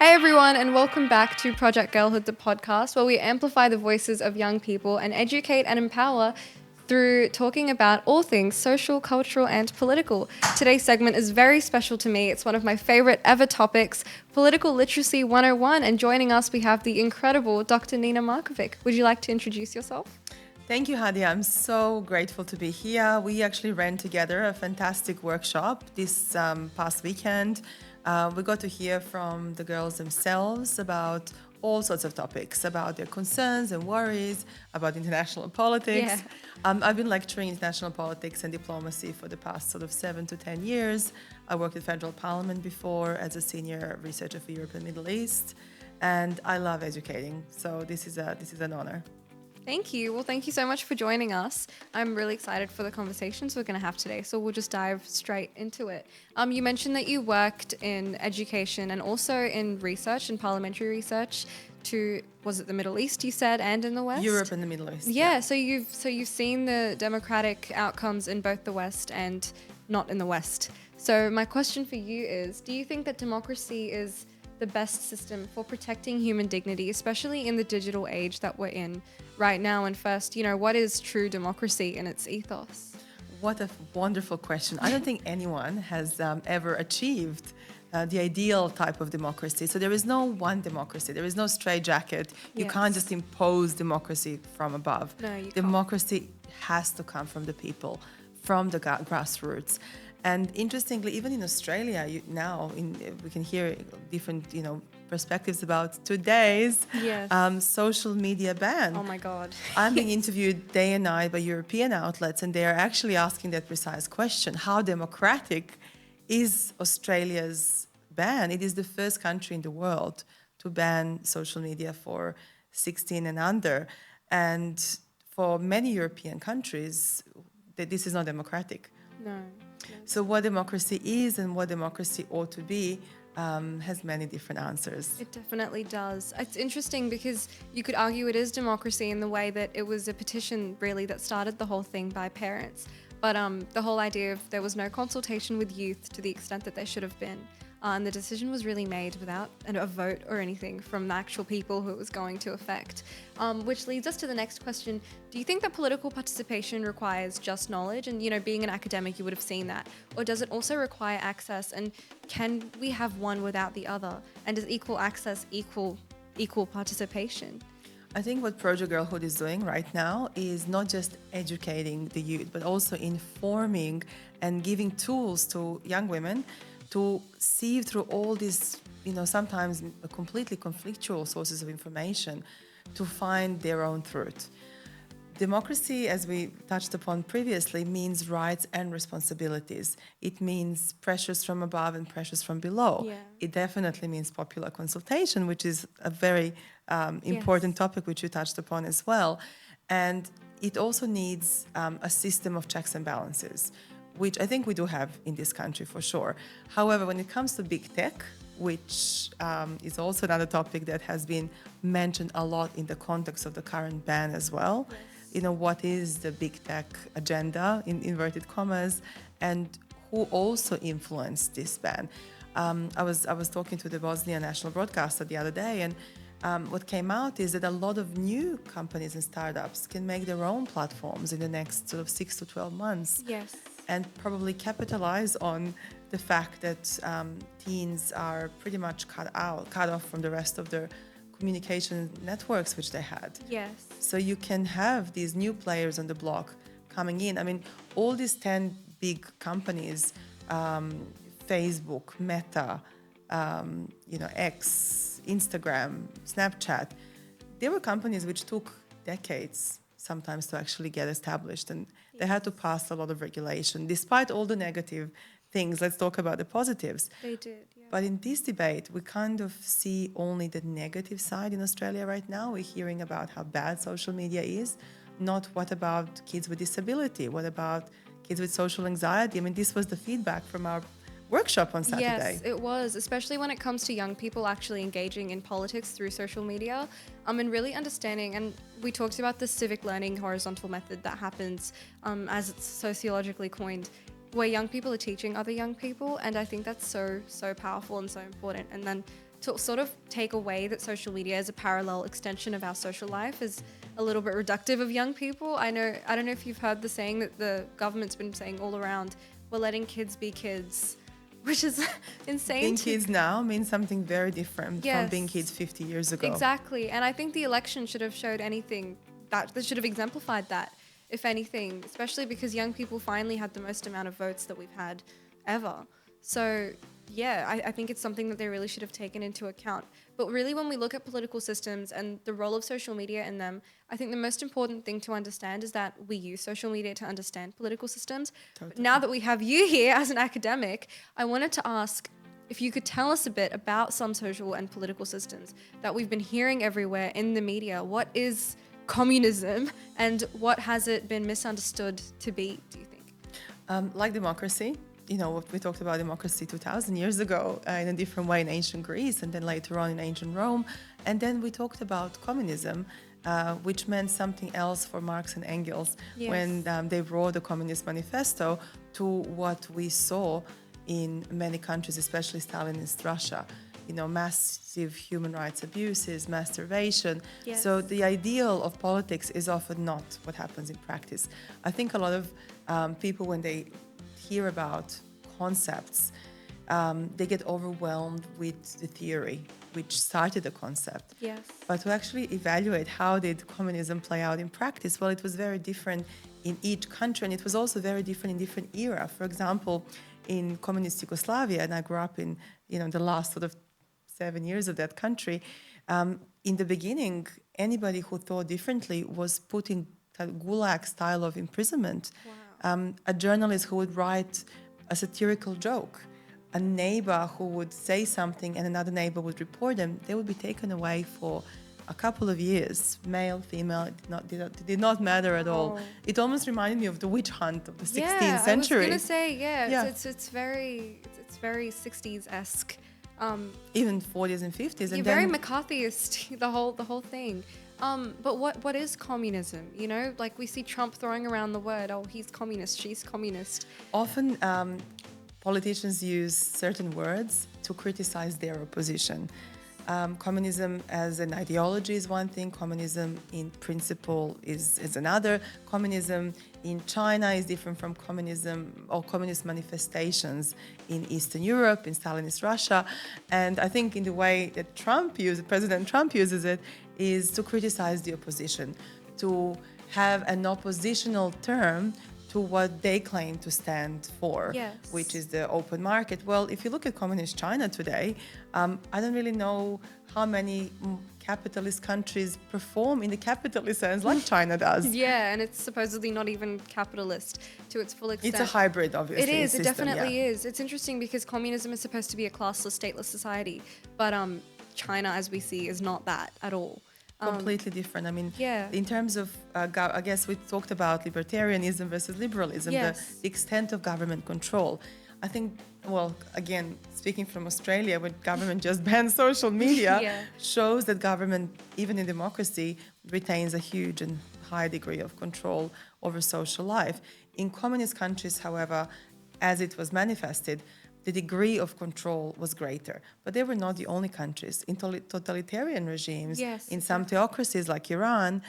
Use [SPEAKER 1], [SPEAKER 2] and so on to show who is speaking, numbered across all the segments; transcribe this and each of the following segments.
[SPEAKER 1] Hey everyone, and welcome back to Project Girlhood, the podcast, where we amplify the voices of young people and educate and empower through talking about all things social, cultural, and political. Today's segment is very special to me. It's one of my favorite ever topics, Political Literacy 101. And joining us, we have the incredible Dr. Nina Markovik. Would you like to introduce yourself?
[SPEAKER 2] Thank you, Hadiya. I'm so grateful to be here. We actually ran together a fantastic workshop this past weekend. We got to hear from the girls themselves about all sorts of topics, about their concerns and worries, about international politics.
[SPEAKER 1] Yeah.
[SPEAKER 2] I've been lecturing international politics and diplomacy for the past sort of 7 to 10 years. I worked at Federal Parliament before as a senior researcher for Europe and Middle East, and I love educating. So this is an honor.
[SPEAKER 1] Thank you. Well, thank you so much for joining us. I'm really excited for the conversations we're going to have today, so we'll just dive straight into it. You mentioned that you worked in education and also in research, in parliamentary research was it the Middle East, you said, and in the West?
[SPEAKER 2] Europe and the Middle East.
[SPEAKER 1] Yeah, so you've seen the democratic outcomes in both the West and not in the West. So my question for you is, do you think that democracy is the best system for protecting human dignity, especially in the digital age that we're in right now? And first, what is true democracy in its ethos?
[SPEAKER 2] What a wonderful question. I don't think anyone has ever achieved the ideal type of democracy. So there is no one democracy. There is no straitjacket. You can't just impose democracy from above.
[SPEAKER 1] No, you can't.
[SPEAKER 2] Democracy has to come from the people, from the grassroots. And interestingly, even in Australia, we can hear different, perspectives about today's social media ban.
[SPEAKER 1] Oh my God.
[SPEAKER 2] I'm being interviewed day and night by European outlets, and they are actually asking that precise question: how democratic is Australia's ban? It is the first country in the world to ban social media for 16 and under, and for many European countries, this is not democratic.
[SPEAKER 1] No.
[SPEAKER 2] So what democracy is and what democracy ought to be has many different answers.
[SPEAKER 1] It definitely does. It's interesting because you could argue it is democracy in the way that it was a petition really that started the whole thing by parents. But the whole idea of there was no consultation with youth to the extent that there should have been. And the decision was really made without a vote or anything from the actual people who it was going to affect. Which leads us to the next question. Do you think that political participation requires just knowledge? And, being an academic, you would have seen that. Or does it also require access? And can we have one without the other? And does equal access equal participation?
[SPEAKER 2] I think what Project Girlhood is doing right now is not just educating the youth, but also informing and giving tools to young women to sieve through all these, sometimes completely conflictual sources of information to find their own truth. Democracy, as we touched upon previously, means rights and responsibilities. It means pressures from above and pressures from below.
[SPEAKER 1] Yeah.
[SPEAKER 2] It definitely means popular consultation, which is a very important topic which you touched upon as well. And it also needs a system of checks and balances, which I think we do have in this country for sure. However, when it comes to big tech, which is also another topic that has been mentioned a lot in the context of the current ban as well, what is the big tech agenda, in inverted commas, and who also influenced this ban? I was talking to the Bosnian national broadcaster the other day, and what came out is that a lot of new companies and startups can make their own platforms in the next sort of 6 to 12 months.
[SPEAKER 1] Yes.
[SPEAKER 2] And probably capitalize on the fact that teens are pretty much cut off from the rest of their communication networks which they had.
[SPEAKER 1] Yes.
[SPEAKER 2] So you can have these new players on the block coming in. I mean, all these 10 big companies, Facebook, Meta, X, Instagram, Snapchat, they were companies which took decades sometimes to actually get established, and they had to pass a lot of regulation. Despite all the negative things, let's talk about the positives.
[SPEAKER 1] They did, yeah.
[SPEAKER 2] But in this debate, we kind of see only the negative side in Australia right now. We're hearing about how bad social media is, not what about kids with disability, what about kids with social anxiety. I mean, this was the feedback from our workshop on Saturday.
[SPEAKER 1] Yes, it was, especially when it comes to young people actually engaging in politics through social media, and really understanding, and we talked about the civic learning horizontal method that happens, as it's sociologically coined, where young people are teaching other young people, and I think that's so powerful and so important. And then to sort of take away that social media is a parallel extension of our social life is a little bit reductive of young people. I don't know if you've heard the saying that the government's been saying all around, we're letting kids be kids, which is insane.
[SPEAKER 2] Being kids now means something very different from
[SPEAKER 1] Yes.
[SPEAKER 2] being kids 50 years ago.
[SPEAKER 1] Exactly. And I think the election should have showed anything that should have exemplified that, if anything, especially because young people finally had the most amount of votes that we've had ever. So yeah, I think it's something that they really should have taken into account. But really, when we look at political systems and the role of social media in them, I think the most important thing to understand is that we use social media to understand political systems.
[SPEAKER 2] Totally.
[SPEAKER 1] But now that we have you here as an academic, I wanted to ask if you could tell us a bit about some social and political systems that we've been hearing everywhere in the media. What is communism and what has it been misunderstood to be, do you think?
[SPEAKER 2] Like democracy, we talked about democracy 2,000 years ago in a different way in ancient Greece and then later on in ancient Rome. And then we talked about communism, which meant something else for Marx and Engels when they wrote the Communist Manifesto to what we saw in many countries, especially Stalinist Russia. Massive human rights abuses, mass starvation.
[SPEAKER 1] Yes.
[SPEAKER 2] So the ideal of politics is often not what happens in practice. I think a lot of people, when they hear about concepts, they get overwhelmed with the theory which started the concept.
[SPEAKER 1] Yes.
[SPEAKER 2] But to actually evaluate how did communism play out in practice, well, it was very different in each country, and it was also very different in different era. For example, in communist Yugoslavia, and I grew up in the last sort of 7 years of that country, in the beginning, anybody who thought differently was put in a gulag style of imprisonment.
[SPEAKER 1] Wow.
[SPEAKER 2] A journalist who would write a satirical joke, a neighbor who would say something and another neighbor would report them, they would be taken away for a couple of years, male, female, it did not matter at all.
[SPEAKER 1] Oh.
[SPEAKER 2] It almost reminded me of the witch hunt of the 16th
[SPEAKER 1] Yeah,
[SPEAKER 2] century.
[SPEAKER 1] I was gonna say,
[SPEAKER 2] Yeah.
[SPEAKER 1] it's very 60s-esque.
[SPEAKER 2] Even 40s and 50s.
[SPEAKER 1] You're
[SPEAKER 2] And
[SPEAKER 1] very
[SPEAKER 2] then,
[SPEAKER 1] McCarthyist, the whole thing. But what is communism? Like we see Trump throwing around the word, oh, he's communist, she's communist.
[SPEAKER 2] often politicians use certain words to criticize their opposition. Communism as an ideology is one thing, communism in principle is another. Communism in China is different from communism or communist manifestations in Eastern Europe, in Stalinist Russia. And I think in the way that President Trump uses it, is to criticize the opposition, to have an oppositional term to what they claim to stand for,
[SPEAKER 1] Yes.
[SPEAKER 2] which is the open market. Well, if you look at communist China today, I don't really know how many capitalist countries perform in the capitalist sense like China does.
[SPEAKER 1] Yeah, and it's supposedly not even capitalist to its full extent.
[SPEAKER 2] It's a hybrid, obviously.
[SPEAKER 1] It is.
[SPEAKER 2] system,
[SPEAKER 1] It definitely
[SPEAKER 2] yeah.
[SPEAKER 1] is. It's interesting because communism is supposed to be a classless, stateless society, but China, as we see, is not that at all.
[SPEAKER 2] Completely different. I mean,
[SPEAKER 1] Yeah.
[SPEAKER 2] in terms of, I guess we talked about libertarianism versus liberalism,
[SPEAKER 1] Yes.
[SPEAKER 2] the extent of government control. I think, well, again, speaking from Australia, where government just bans social media,
[SPEAKER 1] Yeah.
[SPEAKER 2] shows that government, even in democracy, retains a huge and high degree of control over social life. In communist countries, however, as it was manifested, the degree of control was greater. But they were not the only countries. In totalitarian regimes,
[SPEAKER 1] Yes,
[SPEAKER 2] in some theocracies like Iran,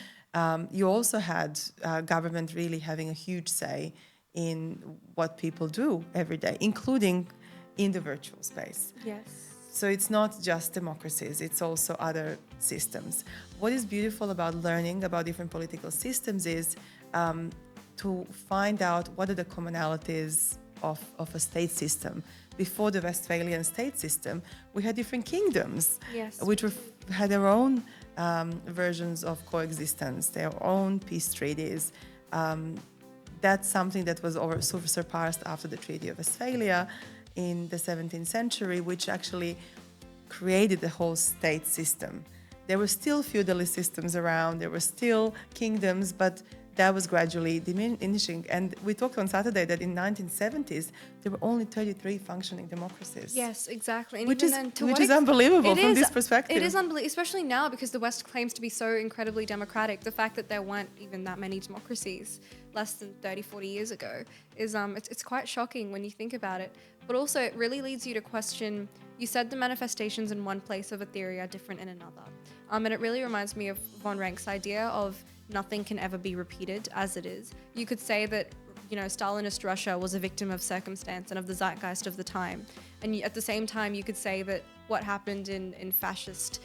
[SPEAKER 2] you also had government really having a huge say in what people do every day, including in the virtual space.
[SPEAKER 1] Yes.
[SPEAKER 2] So it's not just democracies, it's also other systems. What is beautiful about learning about different political systems is to find out what are the commonalities of a state system. Before the Westphalian state system, we had different kingdoms,
[SPEAKER 1] Yes.
[SPEAKER 2] which had their own versions of coexistence, their own peace treaties. That's something that was surpassed after the Treaty of Westphalia in the 17th century, which actually created the whole state system. There were still feudalist systems around, there were still kingdoms, but that was gradually diminishing. And we talked on Saturday that in 1970s, there were only 33 functioning democracies.
[SPEAKER 1] Yes, exactly. And
[SPEAKER 2] Which
[SPEAKER 1] even
[SPEAKER 2] is,
[SPEAKER 1] then, to
[SPEAKER 2] which
[SPEAKER 1] what
[SPEAKER 2] is
[SPEAKER 1] ex-
[SPEAKER 2] unbelievable
[SPEAKER 1] It
[SPEAKER 2] from
[SPEAKER 1] is-
[SPEAKER 2] this perspective.
[SPEAKER 1] It is unbelievable, especially now because the West claims to be so incredibly democratic. The fact that there weren't even that many democracies less than 30, 40 years ago is it's quite shocking when you think about it. But also it really leads you to question, you said the manifestations in one place of a theory are different in another. And it really reminds me of von Rank's idea of nothing can ever be repeated as it is. You could say that, you know, Stalinist Russia was a victim of circumstance and of the zeitgeist of the time. And at the same time, you could say that what happened in fascist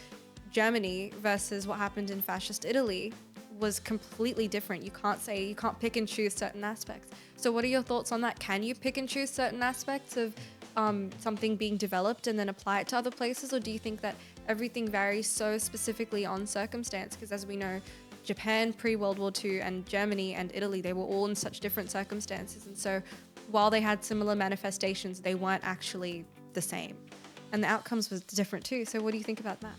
[SPEAKER 1] Germany versus what happened in fascist Italy was completely different. You can't pick and choose certain aspects. So what are your thoughts on that? Can you pick and choose certain aspects of something being developed and then apply it to other places? Or do you think that everything varies so specifically on circumstance? Because as we know, Japan pre-World War II and Germany and Italy, they were all in such different circumstances. And so while they had similar manifestations, they weren't actually the same. And the outcomes was different too. So what do you think about that?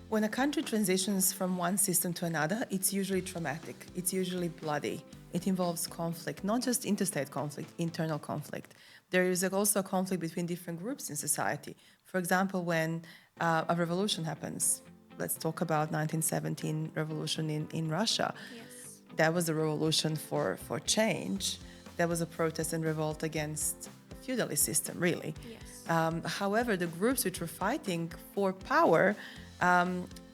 [SPEAKER 2] When a country transitions from one system to another, it's usually traumatic. It's usually bloody. It involves conflict, not just interstate conflict, internal conflict. There is also a conflict between different groups in society. For example, when a revolution happens, let's talk about 1917 revolution in Russia.
[SPEAKER 1] Yes.
[SPEAKER 2] That was a revolution for change. That was a protest and revolt against the feudalist system, really.
[SPEAKER 1] Yes.
[SPEAKER 2] However, the groups which were fighting for power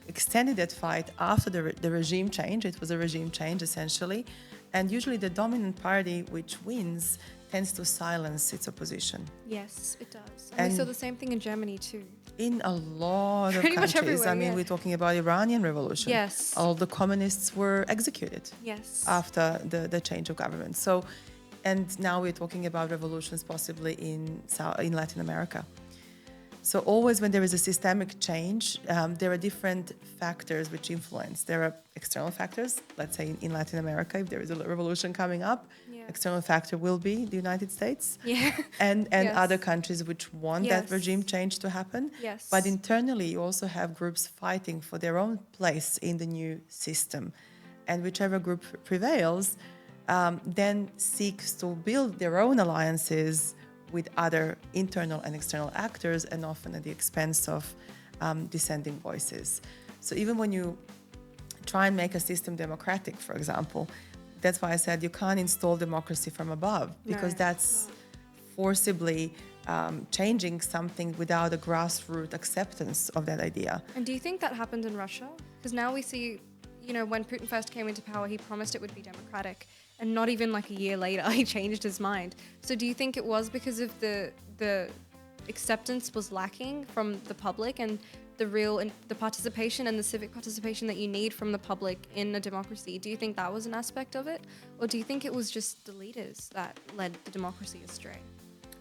[SPEAKER 2] extended that fight after the regime change. It was a regime change, essentially. And usually the dominant party which wins tends to silence its opposition.
[SPEAKER 1] Yes, it does. And we saw the same thing in Germany too.
[SPEAKER 2] In a lot of
[SPEAKER 1] Pretty much
[SPEAKER 2] countries.
[SPEAKER 1] everywhere,
[SPEAKER 2] I mean,
[SPEAKER 1] yeah.
[SPEAKER 2] we're talking about Iranian revolution.
[SPEAKER 1] Yes.
[SPEAKER 2] All the communists were executed
[SPEAKER 1] Yes.
[SPEAKER 2] after the change of government. So, and now we're talking about revolutions possibly in Latin America. So always when there is a systemic change, there are different factors which influence. There are external factors. Let's say in Latin America, if there is a revolution coming up,
[SPEAKER 1] Yeah.
[SPEAKER 2] external factor will be the United States
[SPEAKER 1] Yeah.
[SPEAKER 2] and
[SPEAKER 1] Yes.
[SPEAKER 2] other countries which want that
[SPEAKER 1] Yes.
[SPEAKER 2] regime change to happen.
[SPEAKER 1] Yes.
[SPEAKER 2] But internally, you also have groups fighting for their own place in the new system. And whichever group prevails then seeks to build their own alliances with other internal and external actors, and often at the expense of dissenting voices. So even when you try and make a system democratic, for example, that's why I said you can't install democracy from above, because that's forcibly changing something without a grassroots acceptance of that idea.
[SPEAKER 1] And do you think that happened in Russia? Because now we see, you know, when Putin first came into power, he promised it would be democratic. And not even like a year later, he changed his mind. So do you think it was because of the acceptance was lacking from the public and the participation and the civic participation that you need from the public in a democracy? Do you think that was an aspect of it? Or do you think it was just the leaders that led the democracy astray?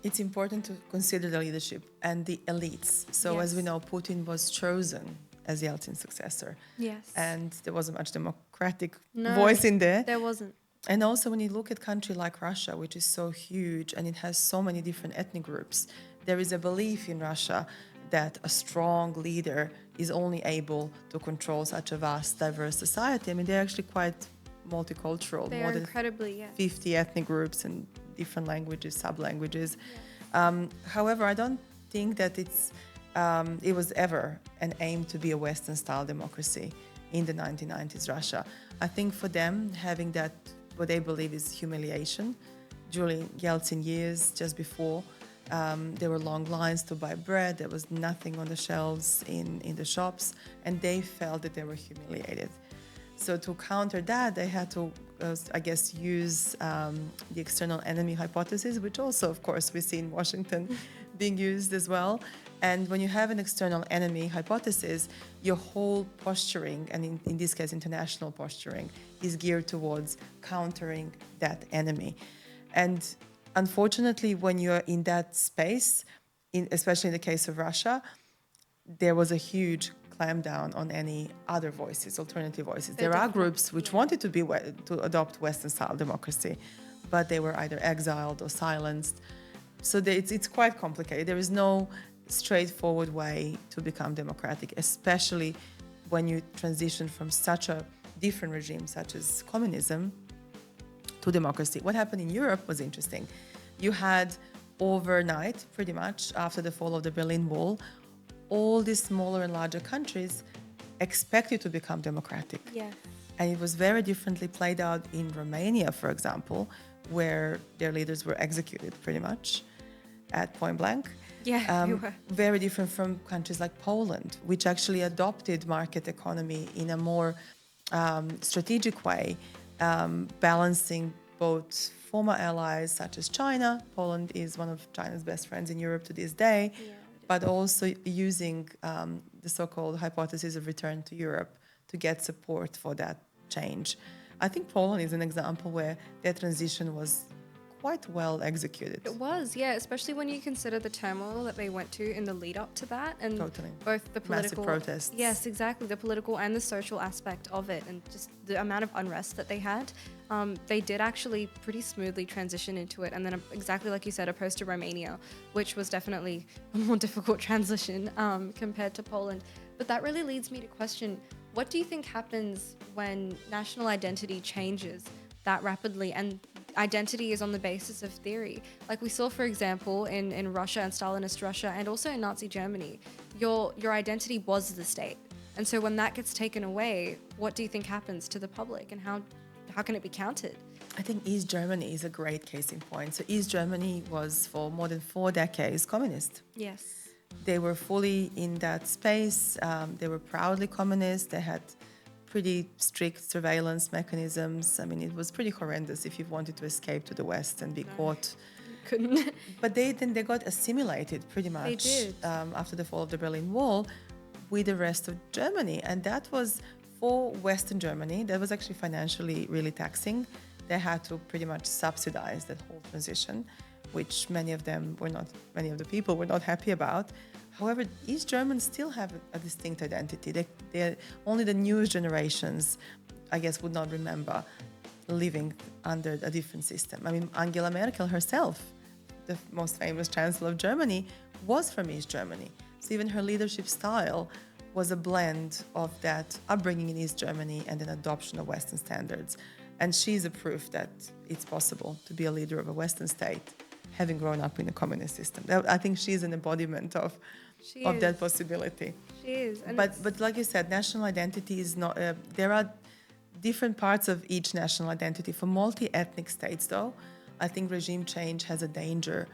[SPEAKER 2] It's important to consider the leadership and the elites. So as we know, Putin was chosen as Yeltsin's successor.
[SPEAKER 1] Yes.
[SPEAKER 2] And there wasn't much democratic voice in there.
[SPEAKER 1] There wasn't.
[SPEAKER 2] And also when you look at a country like Russia, which is so huge and it has so many different ethnic groups, there is a belief in Russia that a strong leader is only able to control such a vast, diverse society. I mean, they're actually quite multicultural.
[SPEAKER 1] They're
[SPEAKER 2] more than
[SPEAKER 1] incredibly, yes.
[SPEAKER 2] 50 ethnic groups and different languages, sub-languages. However, I don't think that it was ever an aim to be a Western-style democracy in the 1990s Russia. I think for them, having that, what they believe is humiliation, during Yeltsin years, just before, there were long lines to buy bread, there was nothing on the shelves in the shops, and they felt that they were humiliated. So to counter that, they had to, I guess, use the external enemy hypothesis, which also, of course, we see in Washington being used as well. And when you have an external enemy hypothesis, your whole posturing, and in this case, international posturing, is geared towards countering that enemy. And unfortunately, when you're in that space, especially in the case of Russia, there was a huge clampdown on any other voices, alternative voices. There are groups which wanted to adopt Western-style democracy, but they were either exiled or silenced. So it's quite complicated. There is no straightforward way to become democratic, especially when you transition from such a different regime, such as communism, to democracy. What happened in Europe was interesting. You had overnight, pretty much, after the fall of the Berlin Wall, all these smaller and larger countries expect you to become democratic.
[SPEAKER 1] Yeah.
[SPEAKER 2] And it was very differently played out in Romania, for example, where their leaders were executed pretty much at point blank.
[SPEAKER 1] Yeah, they were.
[SPEAKER 2] Very different from countries like Poland, which actually adopted market economy in a more strategic way, balancing both former allies such as China. Poland is one of China's best friends in Europe to this day,
[SPEAKER 1] Yeah.
[SPEAKER 2] but also using the so-called hypothesis of return to Europe to get support for that change. I think Poland is an example where their transition was quite well executed.
[SPEAKER 1] It was, yeah, especially when you consider the turmoil that they went to in the lead up to that, and
[SPEAKER 2] Totally.
[SPEAKER 1] both the political
[SPEAKER 2] Massive protests.
[SPEAKER 1] Yes, exactly, the political and the social aspect of it, and just the amount of unrest that they had. They did actually pretty smoothly transition into it, and then exactly like you said, opposed to Romania, which was definitely a more difficult transition compared to Poland. But that really leads me to question: what do you think happens when national identity changes that rapidly, and identity is on the basis of theory? Like we saw, for example, in Russia and Stalinist Russia, and also in Nazi Germany, your identity was the state. And so when that gets taken away, what do you think happens to the public, and how can it be counted?
[SPEAKER 2] I think East Germany is a great case in point. So East Germany was for more than 4 decades communist.
[SPEAKER 1] Yes.
[SPEAKER 2] They were fully in that space. They were proudly communist. They had pretty strict surveillance mechanisms. I mean, it was pretty horrendous if you wanted to escape to the West and be caught.
[SPEAKER 1] Couldn't.
[SPEAKER 2] But then they got assimilated pretty much.
[SPEAKER 1] They did.
[SPEAKER 2] After the fall of the Berlin Wall with the rest of Germany. And that was, for Western Germany, that was actually financially really taxing. They had to pretty much subsidize that whole transition, which many of the people were not happy about. However, East Germans still have a distinct identity. Only the newest generations, I guess, would not remember living under a different system. I mean, Angela Merkel herself, the most famous chancellor of Germany, was from East Germany. So even her leadership style was a blend of that upbringing in East Germany and an adoption of Western standards. And she's a proof that it's possible to be a leader of a Western state, having grown up in a communist system. I think she's an embodiment of that possibility.
[SPEAKER 1] She is. And
[SPEAKER 2] But like you said, national identity is not. There are different parts of each national identity. For multi-ethnic states, though, I think regime change has a danger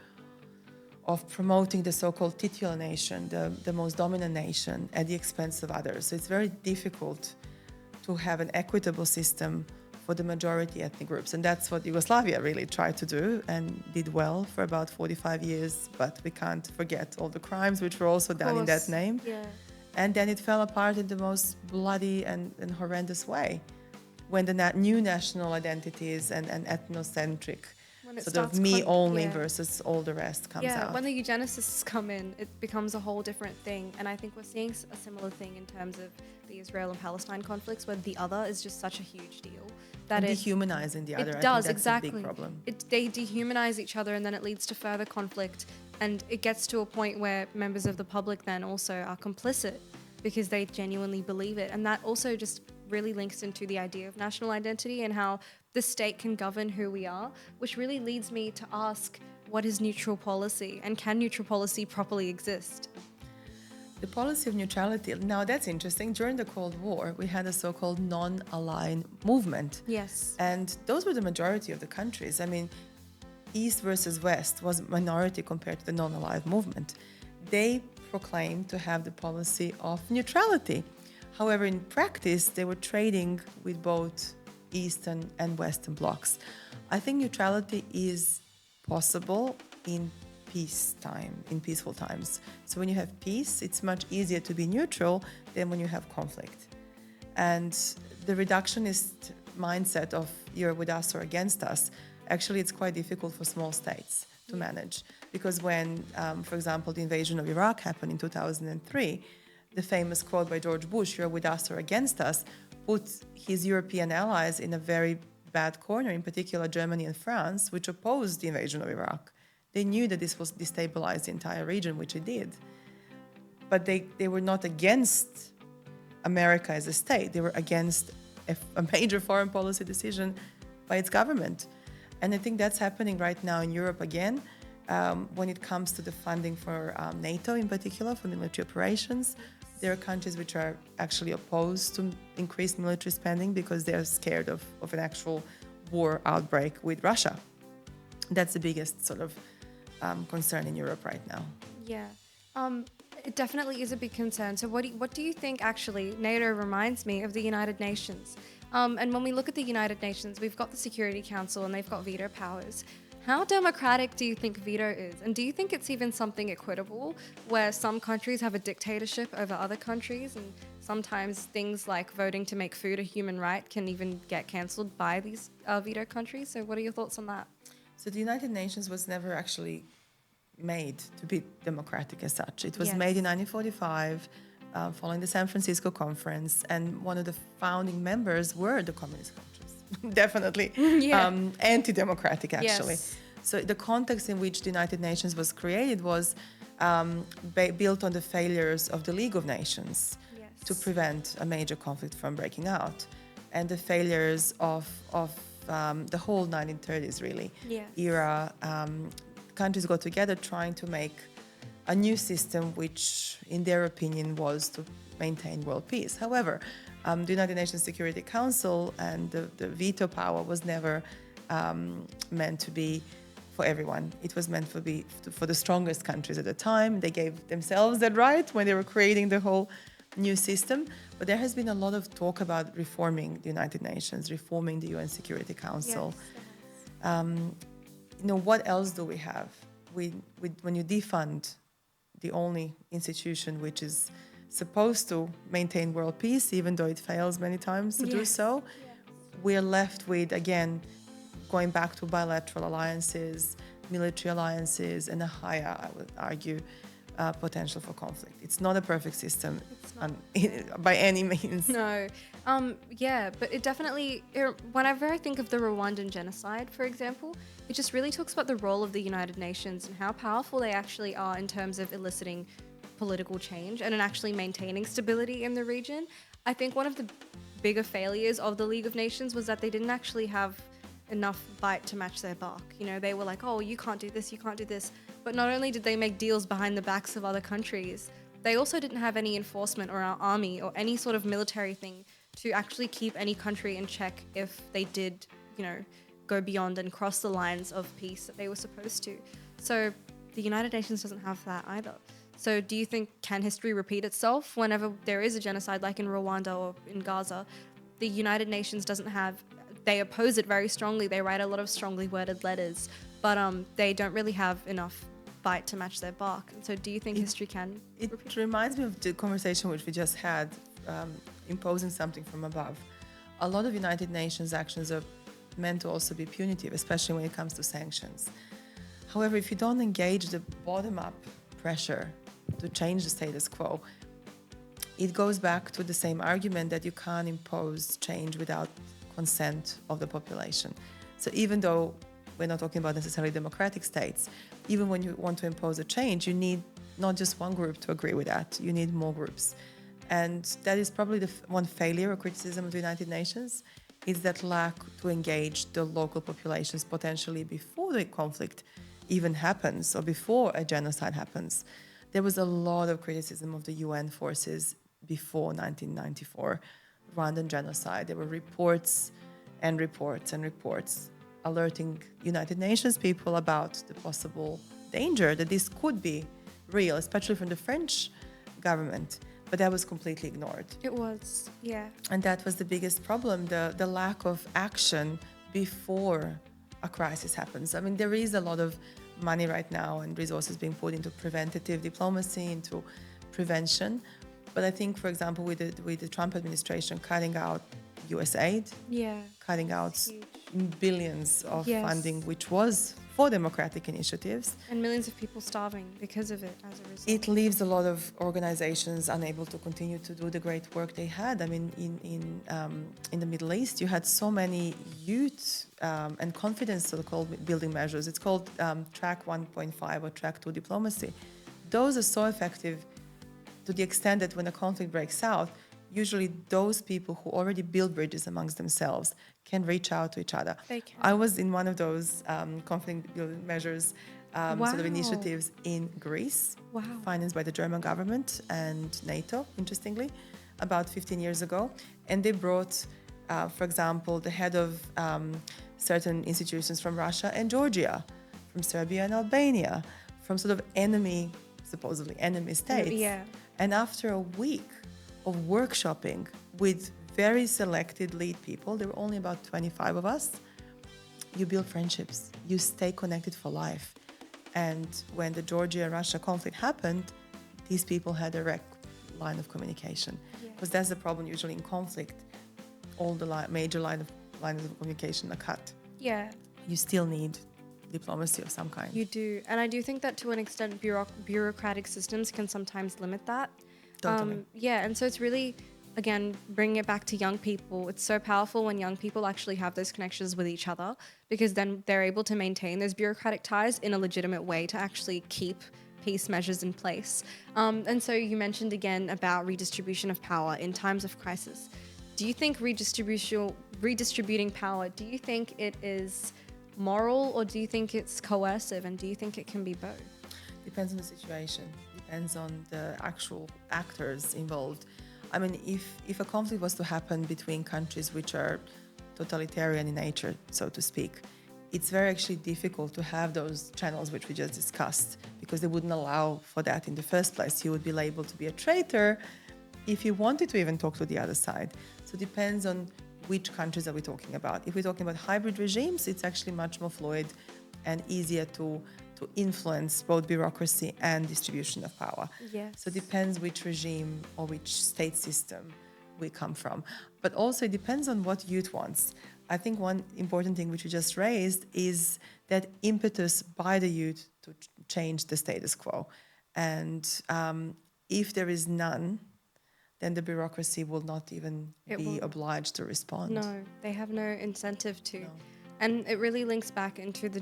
[SPEAKER 2] of promoting the so-called titular nation, the most dominant nation, at the expense of others. So it's very difficult to have an equitable system for the majority ethnic groups. And that's what Yugoslavia really tried to do and did well for about 45 years. But we can't forget all the crimes which were also done in that name.
[SPEAKER 1] Yeah.
[SPEAKER 2] And then it fell apart in the most bloody and horrendous way when the new national identities and ethnocentric sort of me only versus all the rest comes out.
[SPEAKER 1] When the eugenicists come in, it becomes a whole different thing. And I think we're seeing a similar thing in terms of the Israel and Palestine conflicts, where the other is just such a huge deal. That
[SPEAKER 2] dehumanizing the other.
[SPEAKER 1] It does,
[SPEAKER 2] I think that's
[SPEAKER 1] exactly.
[SPEAKER 2] a big problem.
[SPEAKER 1] They dehumanize each other, and then it leads to further conflict. And it gets to a point where members of the public then also are complicit because they genuinely believe it. And that also just really links into the idea of national identity and how the state can govern who we are, which really leads me to ask, what is neutral policy, and can neutral policy properly exist?
[SPEAKER 2] The policy of neutrality, now that's interesting. During the Cold War, we had a so-called non-aligned movement.
[SPEAKER 1] Yes.
[SPEAKER 2] And those were the majority of the countries. I mean, East versus West was minority compared to the non-aligned movement. They proclaimed to have the policy of neutrality. However, in practice, they were trading with both Eastern and Western blocs. I think neutrality is possible in peacetime, in peaceful times. So when you have peace, it's much easier to be neutral than when you have conflict. And the reductionist mindset of you're with us or against us, actually it's quite difficult for small states to manage. Because when, for example, the invasion of Iraq happened in 2003, the famous quote by George Bush, you're with us or against us, put his European allies in a very bad corner, in particular Germany and France, which opposed the invasion of Iraq. They knew that this was destabilize the entire region, which it did. But they were not against America as a state. They were against a major foreign policy decision by its government. And I think that's happening right now in Europe again, when it comes to the funding for NATO in particular, for military operations. There are countries which are actually opposed to increased military spending because they're scared of an actual war outbreak with Russia. That's the biggest sort of concern in Europe right now.
[SPEAKER 1] Yeah. It definitely is a big concern. So what do you think actually, NATO reminds me of the United Nations. And when we look at the United Nations, we've got the Security Council and they've got veto powers. How democratic do you think veto is? And do you think it's even something equitable where some countries have a dictatorship over other countries and sometimes things like voting to make food a human right can even get cancelled by these veto countries? So what are your thoughts on that?
[SPEAKER 2] So the United Nations was never actually made to be democratic as such. It was
[SPEAKER 1] Yes.
[SPEAKER 2] made in 1945 following the San Francisco Conference, and one of the founding members were the communist countries. Definitely
[SPEAKER 1] Yeah.
[SPEAKER 2] anti-democratic, actually.
[SPEAKER 1] Yes.
[SPEAKER 2] So the context in which the United Nations was created was built on the failures of the League of Nations
[SPEAKER 1] Yes.
[SPEAKER 2] to prevent a major conflict from breaking out, and the failures of the whole 1930s really
[SPEAKER 1] Yes.
[SPEAKER 2] era. Countries got together trying to make a new system which, in their opinion, was to maintain world peace. However, the United Nations Security Council and the veto power was never meant to be for everyone. It was meant for the strongest countries at the time. They gave themselves that right when they were creating the whole new system. But there has been a lot of talk about reforming the United Nations, reforming the UN Security Council.
[SPEAKER 1] Yes.
[SPEAKER 2] What else do we have? When you defund the only institution which is supposed to maintain world peace, even though it fails many times to do
[SPEAKER 1] Yes.
[SPEAKER 2] so, we're left with, again, going back to bilateral alliances, military alliances, and a higher, I would argue, potential for conflict. It's not a perfect system
[SPEAKER 1] It's not.
[SPEAKER 2] by any means.
[SPEAKER 1] No. Yeah, but it definitely, whenever I think of the Rwandan genocide, for example, it just really talks about the role of the United Nations and how powerful they actually are in terms of eliciting political change and in actually maintaining stability in the region. I think one of the bigger failures of the League of Nations was that they didn't actually have enough bite to match their bark. They were like, oh, you can't do this, you can't do this. But not only did they make deals behind the backs of other countries, they also didn't have any enforcement or an army or any sort of military thing to actually keep any country in check if they did, go beyond and cross the lines of peace that they were supposed to. So the United Nations doesn't have that either. So do you think, can history repeat itself whenever there is a genocide like in Rwanda or in Gaza? The United Nations doesn't have, they oppose it very strongly. They write a lot of strongly worded letters, but they don't really have enough bite to match their bark. And so do you think history can repeat?
[SPEAKER 2] It reminds me of the conversation which we just had, imposing something from above. A lot of United Nations actions are meant to also be punitive, especially when it comes to sanctions. However, if you don't engage the bottom-up pressure to change the status quo, it goes back to the same argument that you can't impose change without consent of the population. So even though we're not talking about necessarily democratic states, even when you want to impose a change, you need not just one group to agree with that, you need more groups. And that is probably the one failure or criticism of the United Nations, is that lack to engage the local populations potentially before the conflict even happens or before a genocide happens. There was a lot of criticism of the UN forces before 1994 Rwandan genocide. There were reports and reports and reports alerting United Nations people about the possible danger that this could be real, especially from the French government. But that was completely ignored.
[SPEAKER 1] It was, yeah.
[SPEAKER 2] And that was the biggest problem, the lack of action before a crisis happens. I mean, there is a lot of money right now and resources being put into preventative diplomacy, into prevention. But I think, for example, with the Trump administration cutting out US aid, cutting out billions of funding, which was for democratic initiatives.
[SPEAKER 1] And millions of people starving because of it as a result.
[SPEAKER 2] It leaves a lot of organizations unable to continue to do the great work they had. I mean, in the Middle East, you had so many youth and confidence so-called building measures. It's called Track 1.5 or Track 2 diplomacy. Those are so effective to the extent that when a conflict breaks out, usually those people who already build bridges amongst themselves can reach out to each other.
[SPEAKER 1] They can.
[SPEAKER 2] I was in one of those conflict building measures, sort of
[SPEAKER 1] Wow.
[SPEAKER 2] initiatives in Greece,
[SPEAKER 1] Wow.
[SPEAKER 2] financed by the German government and NATO, interestingly, about 15 years ago. And they brought, for example, the head of certain institutions from Russia and Georgia, from Serbia and Albania, from sort of supposedly enemy states.
[SPEAKER 1] Yeah.
[SPEAKER 2] And after a week of workshopping with very selected lead people, there were only about 25 of us, you build friendships, you stay connected for life. And when the Georgia-Russia conflict happened, these people had a direct line of communication. Because that's the problem usually in conflict. All the major lines of communication are cut.
[SPEAKER 1] Yeah.
[SPEAKER 2] You still need diplomacy of some kind.
[SPEAKER 1] You do. And I do think that to an extent bureaucratic systems can sometimes limit that.
[SPEAKER 2] Totally.
[SPEAKER 1] Yeah, and so it's really, again, bringing it back to young people. It's so powerful when young people actually have those connections with each other, because then they're able to maintain those bureaucratic ties in a legitimate way to actually keep peace measures in place. And so you mentioned again about redistribution of power in times of crisis. Do you think redistributing power, do you think it is moral, or do you think it's coercive, and do you think it can be both?
[SPEAKER 2] Depends on the situation, depends on the actual actors involved. I mean, if a conflict was to happen between countries which are totalitarian in nature, so to speak, it's very actually difficult to have those channels which we just discussed, because they wouldn't allow for that in the first place. You would be labeled to be a traitor if you wanted to even talk to the other side. So it depends on which countries are we talking about. If we're talking about hybrid regimes, it's actually much more fluid and easier to influence both bureaucracy and distribution of power.
[SPEAKER 1] Yes.
[SPEAKER 2] So it depends which regime or which state system we come from. But also it depends on what youth wants. I think one important thing which you just raised is that impetus by the youth to change the status quo. And if there is none, then the bureaucracy will not even be obliged to respond.
[SPEAKER 1] No, they have no incentive to.
[SPEAKER 2] No.
[SPEAKER 1] And it really links back into the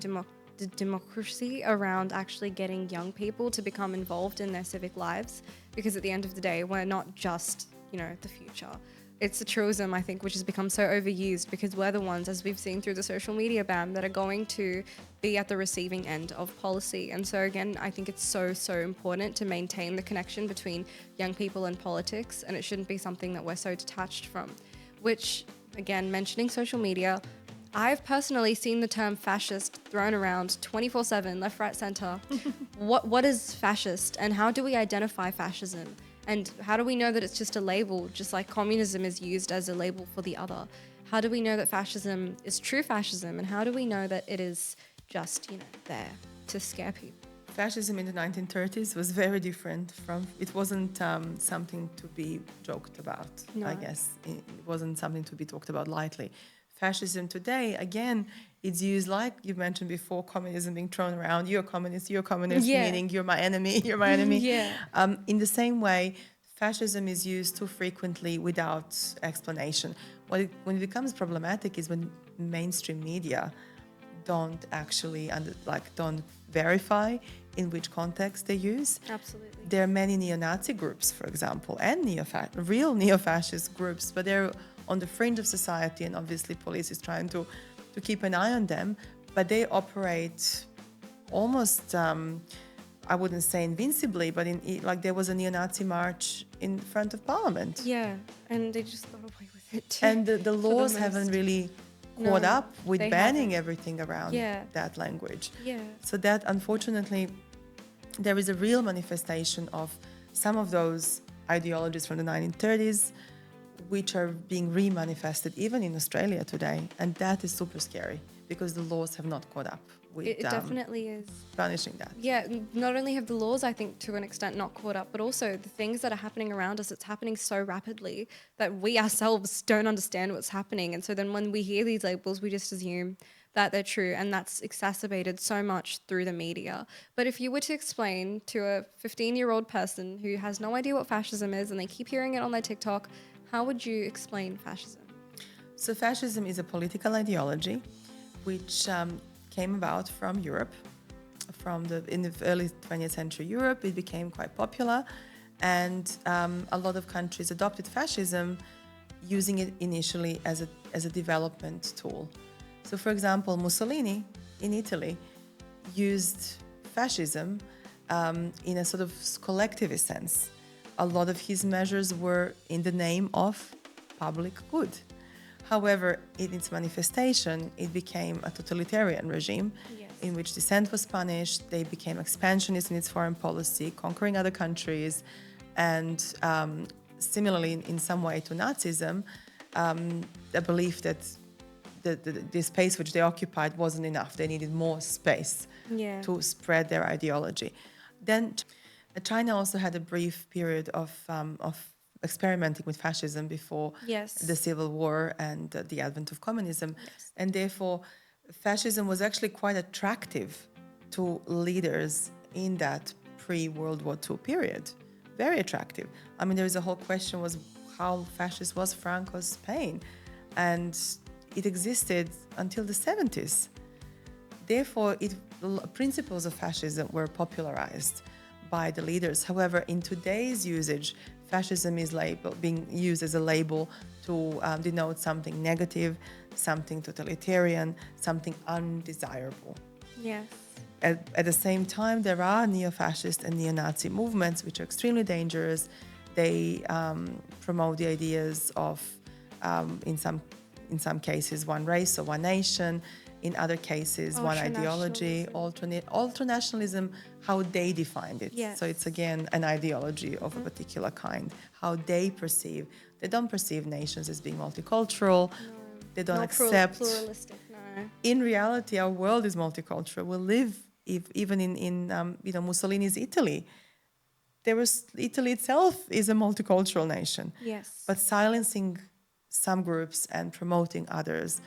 [SPEAKER 1] democracy around actually getting young people to become involved in their civic lives, because at the end of the day, we're not just, the future. It's a truism, I think, which has become so overused, because we're the ones, as we've seen through the social media ban, that are going to be at the receiving end of policy. And so again, I think it's so important to maintain the connection between young people and politics, and it shouldn't be something that we're so detached from. Which, again, mentioning social media, I've personally seen the term fascist thrown around 24/7, left, right, center. What is fascist, and how do we identify fascism? And how do we know that it's just a label, just like communism is used as a label for the other? How do we know that fascism is true fascism? And how do we know that it is just, there to scare people?
[SPEAKER 2] Fascism in the 1930s was very different it wasn't something to be joked about,
[SPEAKER 1] No.
[SPEAKER 2] I guess. It wasn't something to be talked about lightly. Fascism today, again, it's used, like you mentioned before, communism being thrown around. You're communist,
[SPEAKER 1] Yeah.
[SPEAKER 2] meaning you're my enemy, you're my enemy.
[SPEAKER 1] Yeah.
[SPEAKER 2] In the same way, fascism is used too frequently without explanation. When it becomes problematic is when mainstream media don't actually don't verify in which context they use.
[SPEAKER 1] Absolutely.
[SPEAKER 2] There are many neo-Nazi groups, for example, and real neo-fascist groups, but they're on the fringe of society, and obviously police is trying to keep an eye on them, but they operate almost, I wouldn't say invincibly, but there was a neo-Nazi march in front of Parliament.
[SPEAKER 1] Yeah, and they just got away with it too.
[SPEAKER 2] And the laws haven't really caught up with
[SPEAKER 1] they
[SPEAKER 2] banning
[SPEAKER 1] haven't.
[SPEAKER 2] everything around that language.
[SPEAKER 1] Yeah.
[SPEAKER 2] So that, unfortunately, there is a real manifestation of some of those ideologies from the 1930s, which are being re-manifested even in Australia today. And that is super scary, because the laws have not caught up with
[SPEAKER 1] It definitely is.
[SPEAKER 2] punishing that.
[SPEAKER 1] Yeah, not only have the laws, I think, to an extent not caught up, but also the things that are happening around us, it's happening so rapidly that we ourselves don't understand what's happening. And so then when we hear these labels, we just assume that they're true, and that's exacerbated so much through the media. But if you were to explain to a 15-year-old person who has no idea what fascism is and they keep hearing it on their TikTok, how would you explain fascism?
[SPEAKER 2] So fascism is a political ideology which came about from Europe. In the early 20th century Europe, it became quite popular. And a lot of countries adopted fascism, using it initially as a development tool. So, for example, Mussolini in Italy used fascism in a sort of collectivist sense. A lot of his measures were in the name of public good. However, in its manifestation, it became a totalitarian regime in which dissent was punished. They became expansionist in its foreign policy, conquering other countries, and similarly, in some way to Nazism, the belief that the space which they occupied wasn't enough. They needed more space to spread their ideology. Then China also had a brief period of experimenting with fascism before the Civil War and the advent of communism. And therefore, fascism was actually quite attractive to leaders in that pre-World War II period. Very attractive. I mean, there's a whole question was how fascist was Franco's Spain? And it existed until the 70s. Therefore, principles of fascism were popularized by the leaders. However, in today's usage, fascism is being used as a label to denote something negative, something totalitarian, something undesirable.
[SPEAKER 1] Yes.
[SPEAKER 2] At the same time, there are neo-fascist and neo-Nazi movements which are extremely dangerous. They promote the ideas of, in some cases, one race or one nation. In other cases, one ideology, ultranationalism, how they defined it.
[SPEAKER 1] Yes.
[SPEAKER 2] So it's again an ideology of a particular kind, how they perceive. They don't perceive nations as being multicultural. No. They don't accept.
[SPEAKER 1] Pluralistic, no.
[SPEAKER 2] In reality, our world is multicultural. We live even in Mussolini's Italy. Italy itself is a multicultural nation.
[SPEAKER 1] Yes.
[SPEAKER 2] But silencing some groups and promoting others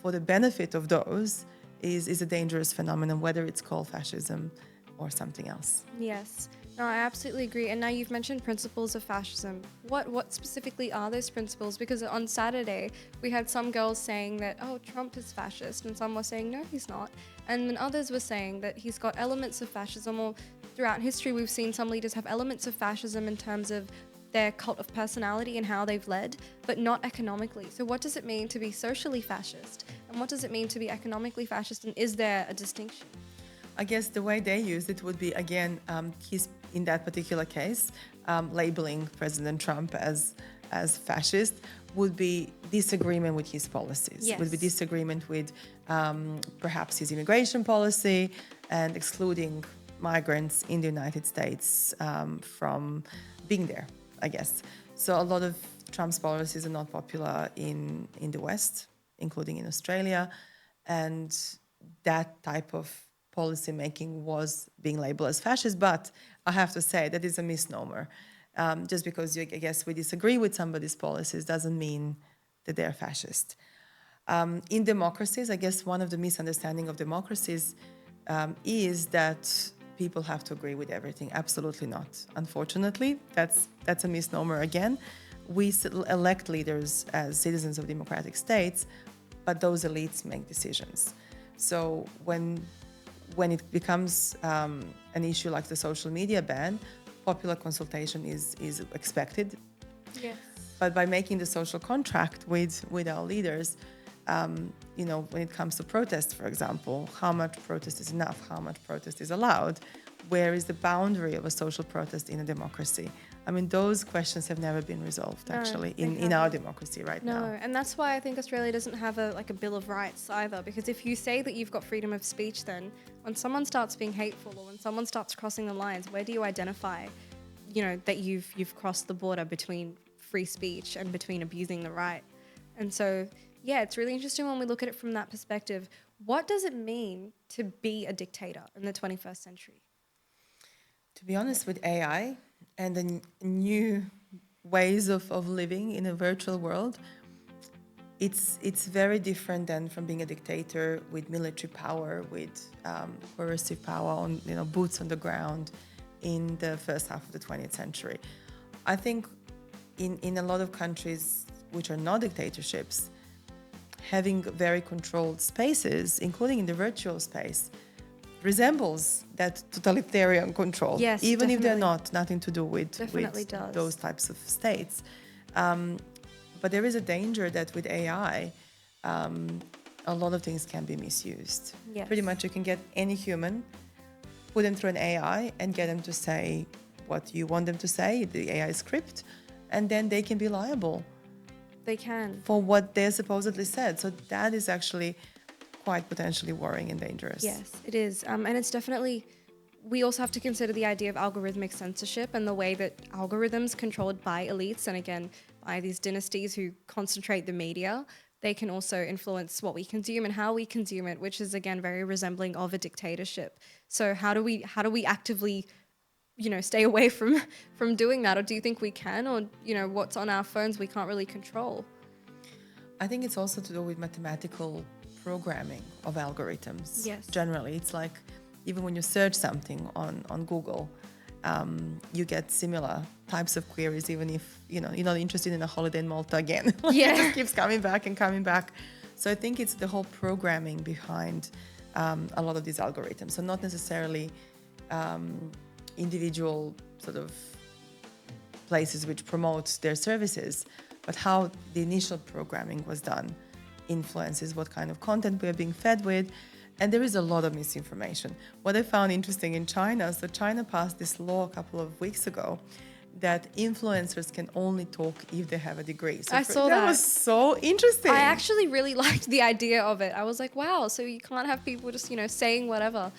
[SPEAKER 2] for the benefit of those is a dangerous phenomenon, whether it's called fascism or something else.
[SPEAKER 1] Yes. No, I absolutely agree. And now you've mentioned principles of fascism. What specifically are those principles? Because on Saturday, we had some girls saying that, oh, Trump is fascist, and some were saying, no, he's not. And then others were saying that he's got elements of fascism, or throughout history, we've seen some leaders have elements of fascism in terms of their cult of personality and how they've led, but not economically. So what does it mean to be socially fascist? And what does it mean to be economically fascist? And is there a distinction?
[SPEAKER 2] I guess the way they used it would be, again, he's in that particular case, labeling President Trump as fascist would be disagreement with his policies,
[SPEAKER 1] yes.
[SPEAKER 2] would be disagreement with perhaps his immigration policy and excluding migrants in the United States from being there, I guess. So a lot of Trump's policies are not popular in the West, including in Australia, and that type of policy making was being labeled as fascist. But I have to say that is a misnomer. Just because I guess we disagree with somebody's policies doesn't mean that they're fascist. In democracies, I guess one of the misunderstandings of democracies is that people have to agree with everything. Absolutely not. Unfortunately, that's a misnomer again. We elect leaders as citizens of democratic states, but those elites make decisions. So when it becomes an issue like the social media ban, popular consultation is expected.
[SPEAKER 1] Yes.
[SPEAKER 2] But by making the social contract with our leaders, when it comes to protest, for example, how much protest is enough? How much protest is allowed? Where is the boundary of a social protest in a democracy? I mean, those questions have never been resolved, actually, in our democracy now.
[SPEAKER 1] No, and that's why I think Australia doesn't have a Bill of Rights either, because if you say that you've got freedom of speech, then when someone starts being hateful or when someone starts crossing the lines, where do you identify, that you've crossed the border between free speech and between abusing the right? And so, yeah, it's really interesting when we look at it from that perspective. What does it mean to be a dictator in the 21st century?
[SPEAKER 2] To be honest, with AI and the new ways of living in a virtual world, it's very different than from being a dictator with military power, with coercive power on boots on the ground in the first half of the 20th century. I think in a lot of countries which are not dictatorships, having very controlled spaces, including in the virtual space, resembles that totalitarian control,
[SPEAKER 1] Yes,
[SPEAKER 2] even if they're
[SPEAKER 1] definitely.
[SPEAKER 2] nothing to do with
[SPEAKER 1] Definitely does.
[SPEAKER 2] those types of states. But there is a danger that with AI, a lot of things can be misused.
[SPEAKER 1] Yes.
[SPEAKER 2] Pretty much, you can get any human, put them through an AI, and get them to say what you want them to say, the AI script, and then they can be liable
[SPEAKER 1] They can.
[SPEAKER 2] for what they supposedly said. So that is actually quite potentially worrying and dangerous.
[SPEAKER 1] Yes, it is. And it's definitely, we also have to consider the idea of algorithmic censorship and the way that algorithms controlled by elites and again, by these dynasties who concentrate the media, they can also influence what we consume and how we consume it, which is again very resembling of a dictatorship. So how do we actively, stay away from doing that? Or do you think we can? Or, what's on our phones we can't really control?
[SPEAKER 2] I think it's also to do with mathematical programming of algorithms.
[SPEAKER 1] Yes.
[SPEAKER 2] Generally, it's like even when you search something on Google, you get similar types of queries, even if you're not interested in a holiday in Malta again.
[SPEAKER 1] Yeah.
[SPEAKER 2] It just keeps coming back and coming back. So I think it's the whole programming behind a lot of these algorithms. So not necessarily individual sort of places which promote their services, but how the initial programming was done influences what kind of content we are being fed with. And there is a lot of misinformation. What I found interesting in China, so China passed this law a couple of weeks ago that influencers can only talk if they have a degree. So
[SPEAKER 1] I saw that.
[SPEAKER 2] That was so interesting.
[SPEAKER 1] I actually really liked the idea of it. I was like, wow, so you can't have people just, saying whatever.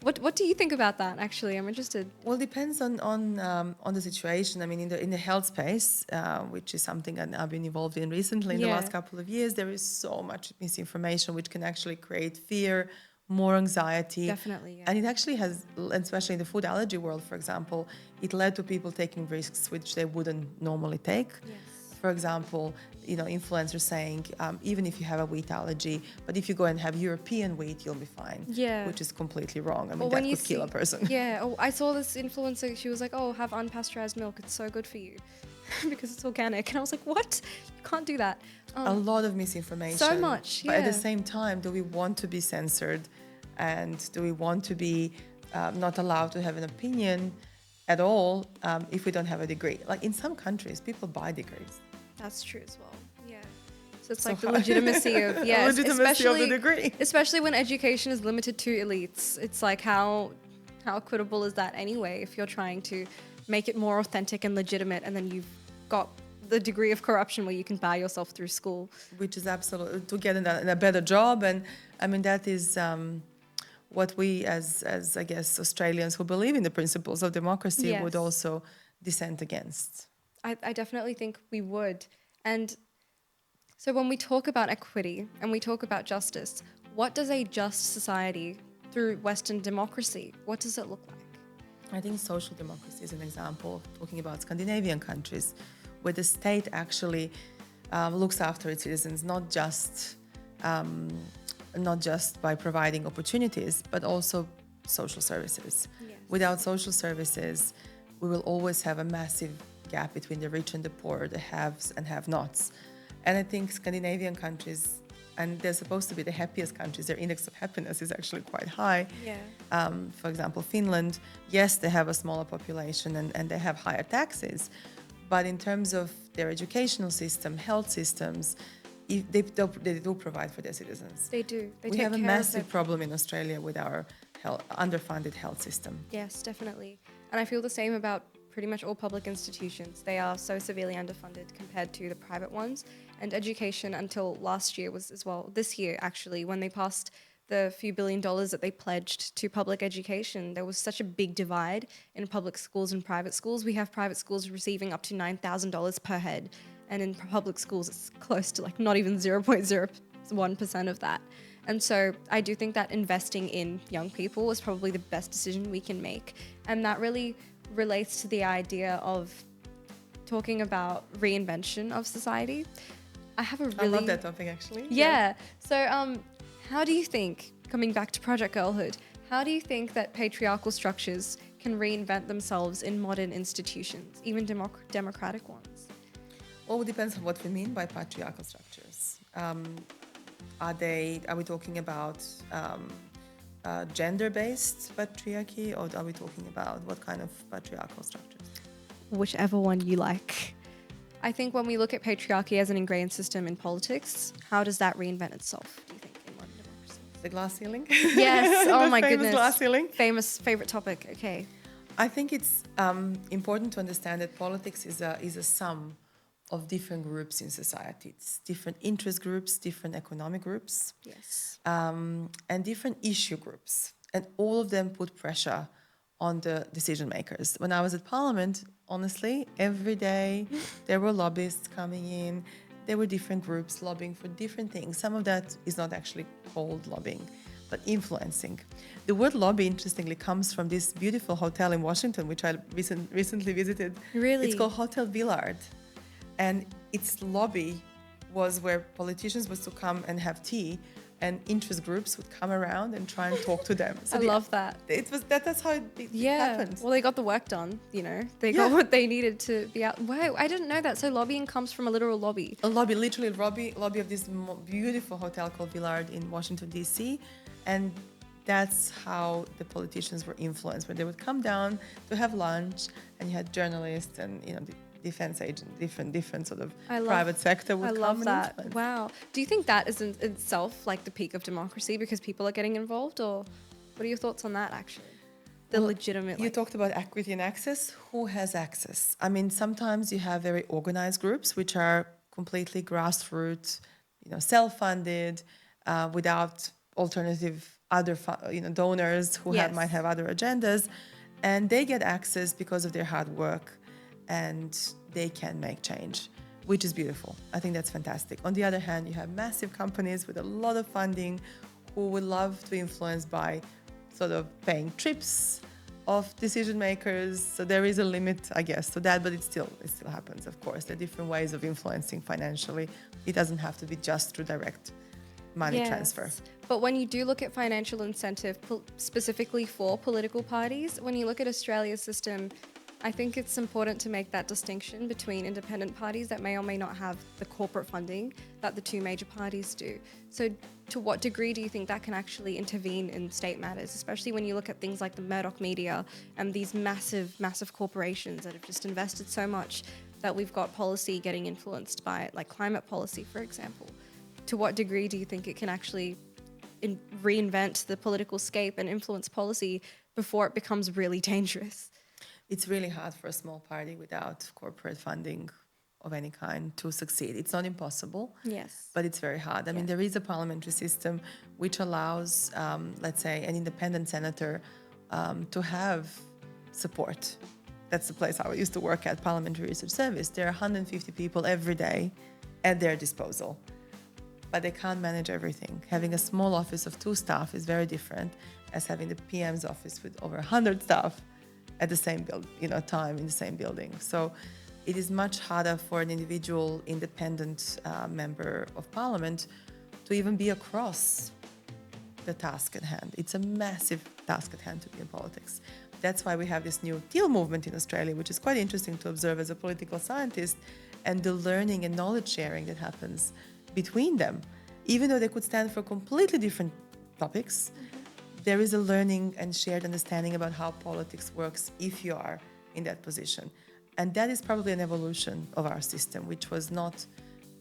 [SPEAKER 1] But what do you think about that, actually? I'm interested.
[SPEAKER 2] Well, it depends on the situation. I mean, in the health space, which is something I've been involved in recently in the
[SPEAKER 1] Yeah.
[SPEAKER 2] last couple of years, there is so much misinformation which can actually create fear, more anxiety.
[SPEAKER 1] Definitely, yeah.
[SPEAKER 2] And it actually has, especially in the food allergy world, for example, it led to people taking risks which they wouldn't normally take.
[SPEAKER 1] Yes.
[SPEAKER 2] For example, influencers saying, even if you have a wheat allergy, but if you go and have European wheat, you'll be fine.
[SPEAKER 1] Yeah.
[SPEAKER 2] Which is completely wrong. I mean,
[SPEAKER 1] Or
[SPEAKER 2] that
[SPEAKER 1] when you
[SPEAKER 2] could kill a person.
[SPEAKER 1] Yeah. Oh, I saw this influencer. She was like, "Oh, have unpasteurized milk. It's so good for you because it's organic." And I was like, "What? You can't do that."
[SPEAKER 2] A lot of misinformation.
[SPEAKER 1] So much,
[SPEAKER 2] But at the
[SPEAKER 1] yeah.
[SPEAKER 2] same time, do we want to be censored? And do we want to be not allowed to have an opinion at all if we don't have a degree? Like in some countries, people buy degrees.
[SPEAKER 1] That's true as well. Yeah. So it's
[SPEAKER 2] So
[SPEAKER 1] like the
[SPEAKER 2] hard.
[SPEAKER 1] legitimacy of yes,
[SPEAKER 2] Legitimacy of the degree.
[SPEAKER 1] especially when education is limited to elites. It's like how equitable is that anyway? If you're trying to make it more authentic and legitimate, and then you've got the degree of corruption where you can buy yourself through school.
[SPEAKER 2] Which is absolutely to get in a better job. And I mean, that is what we as I guess Australians who believe in the principles of democracy
[SPEAKER 1] Yes.
[SPEAKER 2] would also dissent against.
[SPEAKER 1] I definitely think we would. And so when we talk about equity and we talk about justice, what does a just society through Western democracy, what does it look like?
[SPEAKER 2] I think social democracy is an example of talking about Scandinavian countries where the state actually looks after its citizens, not just by providing opportunities, but also social services.
[SPEAKER 1] Yes.
[SPEAKER 2] Without social services, we will always have a massive gap between the rich and the poor, the haves and have-nots. And I think Scandinavian countries, and they're supposed to be the happiest countries, their index of happiness is actually quite high.
[SPEAKER 1] Yeah.
[SPEAKER 2] For example, Finland, yes, they have a smaller population and they have higher taxes, but in terms of their educational system, health systems, they do provide for their citizens.
[SPEAKER 1] They do. They
[SPEAKER 2] We
[SPEAKER 1] take
[SPEAKER 2] have a
[SPEAKER 1] care of
[SPEAKER 2] massive
[SPEAKER 1] their-
[SPEAKER 2] problem in Australia with our underfunded health system.
[SPEAKER 1] Yes, definitely. And I feel the same about pretty much all public institutions. They are so severely underfunded compared to the private ones. And education until last year was as well, this year actually, when they passed the few $1 billion that they pledged to public education, there was such a big divide in public schools and private schools. We have private schools receiving up to $9,000 per head. And in public schools, it's close to like not even 0.01% of that. And so I do think that investing in young people is probably the best decision we can make. And that really relates to the idea of talking about reinvention of society. I have a really...
[SPEAKER 2] I love that topic, actually.
[SPEAKER 1] Yeah. So how do you think, coming back to Project Girlhood, how do you think that patriarchal structures can reinvent themselves in modern institutions, even democratic ones?
[SPEAKER 2] Well, it depends on what we mean by patriarchal structures. Are we talking about gender-based patriarchy, or are we talking about what kind of patriarchal structures?
[SPEAKER 1] Whichever one you like. I think when we look at patriarchy as an ingrained system in politics, how does that reinvent itself, do you think, in modern democracy?
[SPEAKER 2] The glass ceiling?
[SPEAKER 1] Yes. Oh
[SPEAKER 2] The
[SPEAKER 1] my
[SPEAKER 2] famous
[SPEAKER 1] goodness.
[SPEAKER 2] glass ceiling?
[SPEAKER 1] Famous favorite topic. Okay.
[SPEAKER 2] I think it's important to understand that politics is a sum of different groups in society. It's different interest groups, different economic groups,
[SPEAKER 1] Yes.
[SPEAKER 2] and different issue groups. And all of them put pressure on the decision makers. When I was at Parliament, honestly, every day there were lobbyists coming in. There were different groups lobbying for different things. Some of that is not actually called lobbying, but influencing. The word lobby, interestingly, comes from this beautiful hotel in Washington, which I recently visited.
[SPEAKER 1] Really?
[SPEAKER 2] It's called Hotel Villard. And its lobby was where politicians was to come and have tea, and interest groups would come around and try and talk to them.
[SPEAKER 1] I love that.
[SPEAKER 2] That's how it happened.
[SPEAKER 1] Well, they got the work done, you know. They
[SPEAKER 2] Yeah.
[SPEAKER 1] got what they needed to be out. Wow, I didn't know that. So lobbying comes from a literal lobby.
[SPEAKER 2] A lobby, literally lobby of this beautiful hotel called Villard in Washington, D.C. And that's how the politicians were influenced, when they would come down to have lunch, and you had journalists and, you know, the defense agents, different sort of private sector would
[SPEAKER 1] I
[SPEAKER 2] come
[SPEAKER 1] love
[SPEAKER 2] and
[SPEAKER 1] that.
[SPEAKER 2] influence.
[SPEAKER 1] Wow. Do you think that is in itself like the peak of democracy because people are getting involved, or what are your thoughts on that actually? The legitimate.
[SPEAKER 2] You talked about equity and access. Who has access? I mean, sometimes you have very organized groups which are completely grassroots, you know, self-funded, without alternative other donors who
[SPEAKER 1] Yes.
[SPEAKER 2] might have other agendas, and they get access because of their hard work, and they can make change, which is beautiful. I think that's fantastic. On the other hand, you have massive companies with a lot of funding who would love to influence by sort of paying trips of decision makers. So there is a limit, I guess, to that, but it still happens, of course. There are different ways of influencing financially. It doesn't have to be just through direct money transfer.
[SPEAKER 1] But when you do look at financial incentive specifically for political parties, when you look at Australia's system, I think it's important to make that distinction between independent parties that may or may not have the corporate funding that the two major parties do. So to what degree do you think that can actually intervene in state matters, especially when you look at things like the Murdoch media and these massive corporations that have just invested so much that we've got policy getting influenced by it, like climate policy, for example? To what degree do you think it can actually reinvent the political scape and influence policy before it becomes really dangerous?
[SPEAKER 2] It's really hard for a small party without corporate funding of any kind to succeed. It's not impossible,
[SPEAKER 1] Yes.
[SPEAKER 2] but it's very hard. I mean, there is a parliamentary system which allows, let's say, an independent senator to have support. That's the place I used to work at, Parliamentary Research Service. There are 150 people every day at their disposal, but they can't manage everything. Having a small office of 2 staff is very different as having the PM's office with over 100 staff at the same time in the same building. So it is much harder for an individual independent member of parliament to even be across the task at hand. It's a massive task at hand to be in politics. That's why we have this new teal movement in Australia, which is quite interesting to observe as a political scientist, and the learning and knowledge sharing that happens between them. Even though they could stand for completely different topics, there is a learning and shared understanding about how politics works if you are in that position. And that is probably an evolution of our system, which was not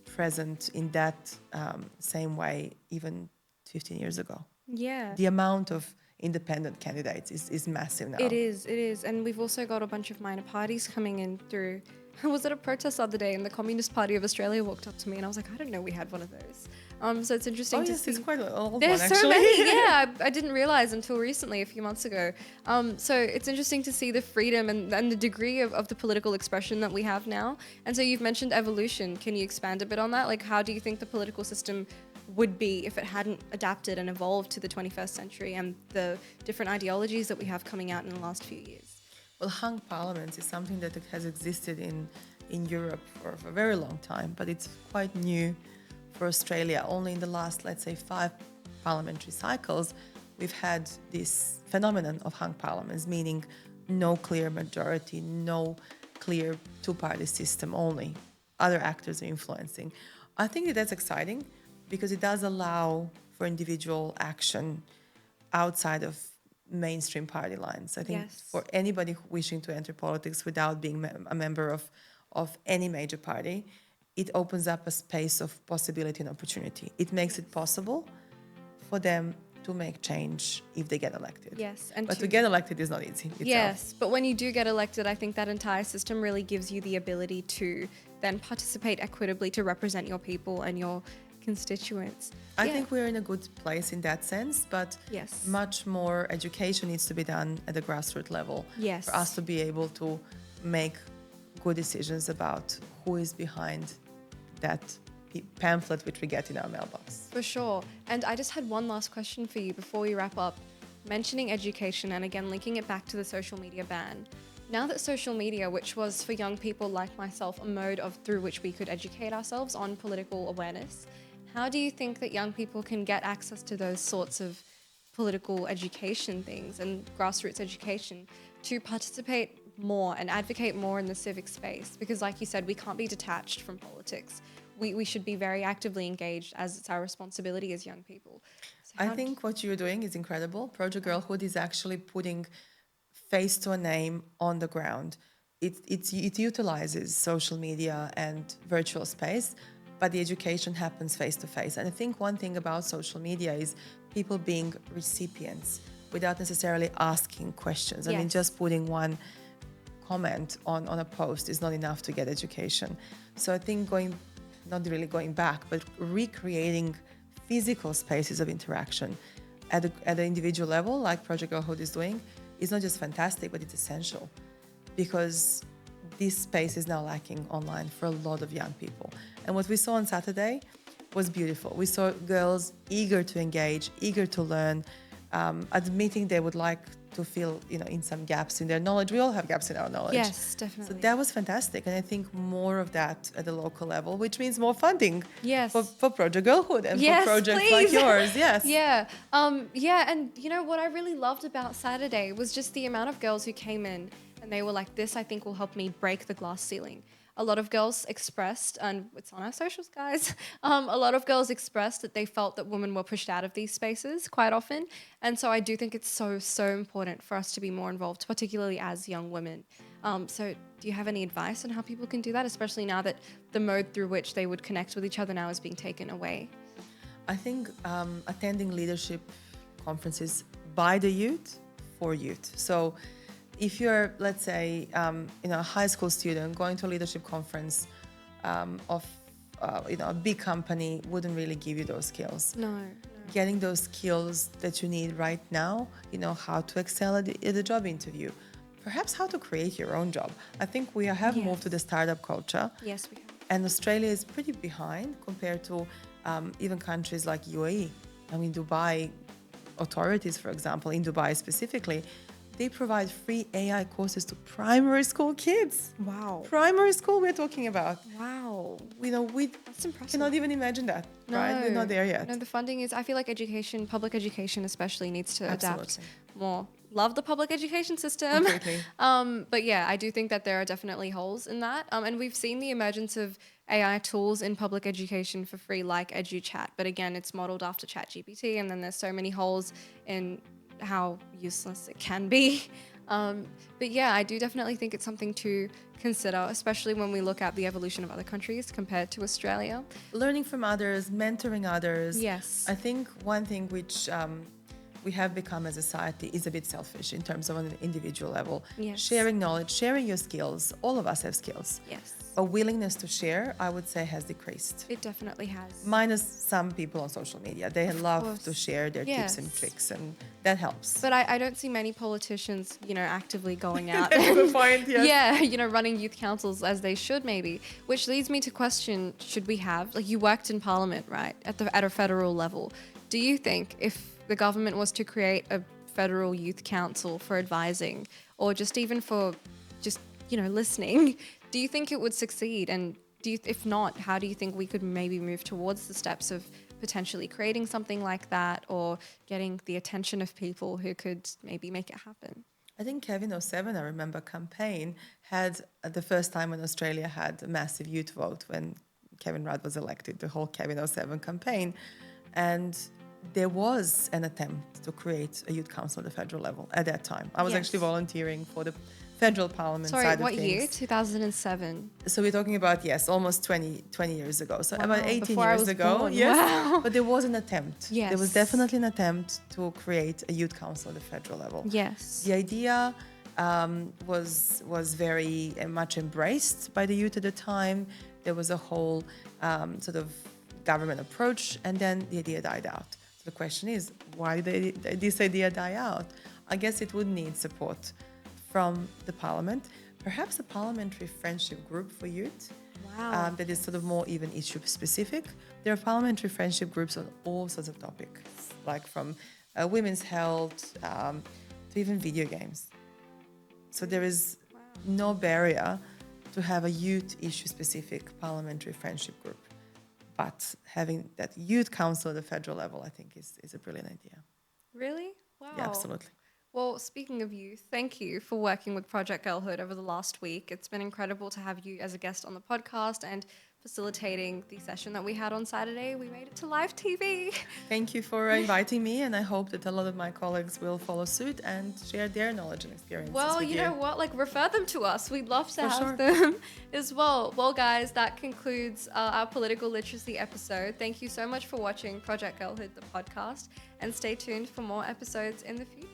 [SPEAKER 2] present in that same way even 15 years ago.
[SPEAKER 1] Yeah.
[SPEAKER 2] The amount of independent candidates is massive now.
[SPEAKER 1] It is. And we've also got a bunch of minor parties coming in through. I was at a protest the other day and the Communist Party of Australia walked up to me and I was like, I didn't know we had one of those. So it's interesting to see.
[SPEAKER 2] It's quite an old
[SPEAKER 1] There's
[SPEAKER 2] one,
[SPEAKER 1] so
[SPEAKER 2] actually.
[SPEAKER 1] many, yeah. I didn't realize until recently, a few months ago. So it's interesting to see the freedom and the degree of the political expression that we have now. And so you've mentioned evolution. Can you expand a bit on that? Like, how do you think the political system would be if it hadn't adapted and evolved to the 21st century and the different ideologies that we have coming out in the last few years?
[SPEAKER 2] Well, hung parliaments is something that has existed in Europe for a very long time, but it's quite new for Australia. Only in the last, let's say, 5 parliamentary cycles, we've had this phenomenon of hung parliaments, meaning no clear majority, no clear 2-party system only. Other actors are influencing. I think that's exciting because it does allow for individual action outside of mainstream party lines. I think
[SPEAKER 1] Yes.
[SPEAKER 2] for anybody wishing to enter politics without being a member of any major party, it opens up a space of possibility and opportunity. It makes it possible for them to make change if they get elected.
[SPEAKER 1] Yes, and
[SPEAKER 2] But to get elected is not easy itself.
[SPEAKER 1] yes, but when you do get elected, I think that entire system really gives you the ability to then participate equitably to represent your people and your constituents.
[SPEAKER 2] I think we're in a good place in that sense, but
[SPEAKER 1] Yes.
[SPEAKER 2] much more education needs to be done at the grassroots level
[SPEAKER 1] Yes.
[SPEAKER 2] for us to be able to make good decisions about who is behind that pamphlet which we get in our mailbox.
[SPEAKER 1] For sure. And I just had one last question for you before we wrap up. Mentioning education and again linking it back to the social media ban. Now that social media, which was for young people like myself a mode of through which we could educate ourselves on political awareness, how do you think that young people can get access to those sorts of political education things and grassroots education to participate more and advocate more in the civic space? Because like you said, we can't be detached from politics. We should be very actively engaged as it's our responsibility as young people. So
[SPEAKER 2] I think what you're doing is incredible. Project Girlhood is actually putting face to a name on the ground. It utilizes social media and virtual space, but the education happens face to face. And I think one thing about social media is people being recipients without necessarily asking questions. I mean,
[SPEAKER 1] Yes.
[SPEAKER 2] just putting one comment on a post is not enough to get education. So I think not really going back, but recreating physical spaces of interaction at the individual level, like Project Girlhood is doing, is not just fantastic, but it's essential, because this space is now lacking online for a lot of young people. And what we saw on Saturday was beautiful. We saw girls eager to engage, eager to learn, admitting they would like to fill, in some gaps in their knowledge. We all have gaps in our knowledge.
[SPEAKER 1] yes, definitely.
[SPEAKER 2] So that was fantastic. And I think more of that at the local level, which means more funding
[SPEAKER 1] Yes.
[SPEAKER 2] for Project Girlhood and
[SPEAKER 1] Yes,
[SPEAKER 2] for projects
[SPEAKER 1] please.
[SPEAKER 2] like yours. Yes.
[SPEAKER 1] Yeah. And you know what I really loved about Saturday was just the amount of girls who came in and they were like, this I think will help me break the glass ceiling. A lot of girls expressed, and it's on our socials, guys. A lot of girls expressed that they felt that women were pushed out of these spaces quite often. And so I do think it's so important for us to be more involved, particularly as young women. So do you have any advice on how people can do that, especially now that the mode through which they would connect with each other now is being taken away?
[SPEAKER 2] I think attending leadership conferences by the youth for youth. So if you're, let's say, a high school student going to a leadership conference of a big company wouldn't really give you those skills.
[SPEAKER 1] No.
[SPEAKER 2] Getting those skills that you need right now, how to excel at the job interview, perhaps how to create your own job. I think we have moved to the startup culture.
[SPEAKER 1] Yes, we have.
[SPEAKER 2] And Australia is pretty behind compared to even countries like UAE. I mean, Dubai authorities, for example, in Dubai specifically, they provide free AI courses to primary school kids.
[SPEAKER 1] Wow.
[SPEAKER 2] Primary school we're talking about.
[SPEAKER 1] Wow.
[SPEAKER 2] We
[SPEAKER 1] That's impressive.
[SPEAKER 2] cannot even imagine that, right? We're not there yet.
[SPEAKER 1] No, the funding is, I feel like education, public education especially, needs to adapt
[SPEAKER 2] Absolutely.
[SPEAKER 1] more. Love the public education system.
[SPEAKER 2] Completely.
[SPEAKER 1] But yeah, I do think that there are definitely holes in that. And we've seen the emergence of AI tools in public education for free, like EduChat. But again, it's modeled after ChatGPT, and then there's so many holes in how useless it can be. But yeah, I do definitely think it's something to consider, especially when we look at the evolution of other countries compared to Australia.
[SPEAKER 2] Learning from others, mentoring others.
[SPEAKER 1] Yes.
[SPEAKER 2] I think one thing which we have become as a society is a bit selfish in terms of an individual level.
[SPEAKER 1] Yes.
[SPEAKER 2] Sharing knowledge, sharing your skills. All of us have skills.
[SPEAKER 1] Yes.
[SPEAKER 2] A willingness to share, I would say, has decreased.
[SPEAKER 1] It definitely has.
[SPEAKER 2] Minus some people on social media. They love
[SPEAKER 1] course.
[SPEAKER 2] to share their tips and
[SPEAKER 1] Yes.
[SPEAKER 2] tricks, and that helps.
[SPEAKER 1] But I don't see many politicians, actively going out
[SPEAKER 2] That's
[SPEAKER 1] and,
[SPEAKER 2] the point, yes.
[SPEAKER 1] running youth councils as they should maybe. Which leads me to question, should we have, like you worked in Parliament, right, at a federal level. Do you think if the government was to create a federal youth council for advising or just even for just, listening, do you think it would succeed? And if not, how do you think we could maybe move towards the steps of potentially creating something like that or getting the attention of people who could maybe make it happen?
[SPEAKER 2] I think Kevin '07, I remember, campaign had the first time when Australia had a massive youth vote when Kevin Rudd was elected, the whole Kevin '07 campaign. And there was an attempt to create a youth council at the federal level at that time. I was actually
[SPEAKER 1] Yes.
[SPEAKER 2] volunteering for the federal parliament
[SPEAKER 1] Sorry,
[SPEAKER 2] side of
[SPEAKER 1] what
[SPEAKER 2] things.
[SPEAKER 1] year? 2007.
[SPEAKER 2] So we're talking about, yes, almost 20 years ago. So
[SPEAKER 1] Wow,
[SPEAKER 2] about 18
[SPEAKER 1] before I
[SPEAKER 2] years
[SPEAKER 1] was
[SPEAKER 2] ago.
[SPEAKER 1] born.
[SPEAKER 2] Yes.
[SPEAKER 1] Wow.
[SPEAKER 2] But there was an attempt. There was
[SPEAKER 1] Yes.
[SPEAKER 2] definitely an attempt to create a youth council at the federal level.
[SPEAKER 1] Yes.
[SPEAKER 2] The idea was very much embraced by the youth at the time. There was a whole sort of government approach, and then the idea died out. So the question is, why did this idea die out? I guess it would need support from the parliament, perhaps a parliamentary friendship group for youth.
[SPEAKER 1] Wow.
[SPEAKER 2] That is sort of more even issue specific. There are parliamentary friendship groups on all sorts of topics, like from women's health to even video games. So there is no barrier to have a youth issue specific parliamentary friendship group. But having that youth council at the federal level, I think, is a brilliant idea.
[SPEAKER 1] Really? Wow.
[SPEAKER 2] Yeah, absolutely.
[SPEAKER 1] Well, speaking of youth, thank you for working with Project Girlhood over the last week. It's been incredible to have you as a guest on the podcast and facilitating the session that we had on Saturday. We made it to live TV.
[SPEAKER 2] Thank you for inviting me, and I hope that a lot of my colleagues will follow suit and share their knowledge and experiences.
[SPEAKER 1] Well,
[SPEAKER 2] with
[SPEAKER 1] you know what? Like, refer them to us. We'd love to
[SPEAKER 2] For
[SPEAKER 1] have
[SPEAKER 2] sure.
[SPEAKER 1] them as well. Well, guys, that concludes our political literacy episode. Thank you so much for watching Project Girlhood, the podcast, and stay tuned for more episodes in the future.